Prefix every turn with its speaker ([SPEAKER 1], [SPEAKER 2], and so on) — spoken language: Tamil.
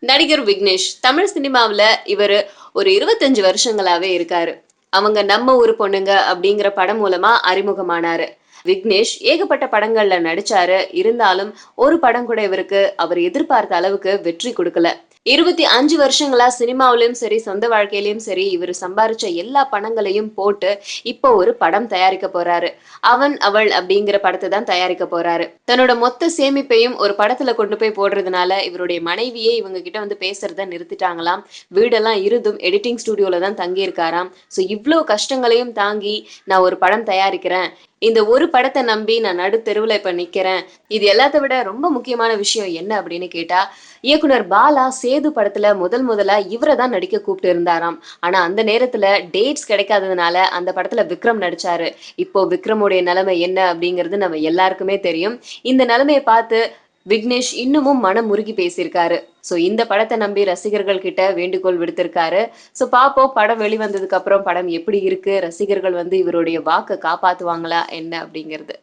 [SPEAKER 1] நடிகர் விக்னேஷ் தமிழ் சினிமாவுல இவரு ஒரு 25 வருஷங்களாவே இருக்காரு. அவங்க நம்ம ஊரு பொண்ணுங்க அப்படிங்கிற படம் மூலமா அறிமுகமானாரு. விக்னேஷ் ஏகப்பட்ட படங்கள்ல நடிச்சாரு. இருந்தாலும் ஒரு படம் கூட இவருக்கு அவர் எதிர்பார்த்த அளவுக்கு வெற்றி குடுக்கல. 25 வருஷங்களா சினிமாவுலயும் சரி, சொந்த வாழ்க்கையிலயும் சரி, இவரு சம்பாரிச்ச எல்லா பணங்களையும் போட்டு, இப்போ ஒரு படம் தயாரிக்க போறாரு. அவன், அவள் அப்படிங்கிற படத்த தான் தயாரிக்க போறாரு. தன்னோட மொத்த சேமிப்பையும் ஒரு படத்துல கொண்டு போய் போடுறதுனால, இவருடைய மனைவியே இவங்க கிட்ட வந்து பேசுறத நிறுத்திட்டாங்களாம். வீடெல்லாம் இருந்தும் எடிட்டிங் ஸ்டுடியோல தான் தங்கியிருக்காராம். ஸோ இவ்ளோ கஷ்டங்களையும் தாங்கி, நான் ஒரு படம் தயாரிக்கிறேன். இந்த ஒரு படத்த நம்பி நான் நடுத்தெருவுல இப்ப நிக்கிறேன். இது எல்லாத்த விட ரொம்ப முக்கியமான விஷயம் என்ன அப்படின்னு கேட்டா, இயக்குனர் பாலா சேது படத்துல முதலா இவர தான் நடிக்க கூப்பிட்டு இருந்தாராம். ஆனா அந்த நேரத்துல டேட்ஸ் கிடைக்காததுனால அந்த படத்துல விக்ரம் நடிச்சாரு. இப்போ விக்ரமுடைய நிலைமை என்ன அப்படிங்கிறது நம்ம எல்லாருக்குமே தெரியும். இந்த நிலைமைய பார்த்து விக்னேஷ் இன்னமும் மனம் உருகி பேசியிருக்காரு. சோ இந்த படத்த நம்பி ரசிகர்கள் கிட்ட வேண்டுகோள் விடுத்திருக்காரு. சோ பாப்போம் படம் வெளிவந்ததுக்கு அப்புறம் படம் எப்படி இருக்கு? ரசிகர்கள் வந்து இவருடைய வாக்க காப்பாத்துவாங்களா என்ன அப்படிங்கிறது.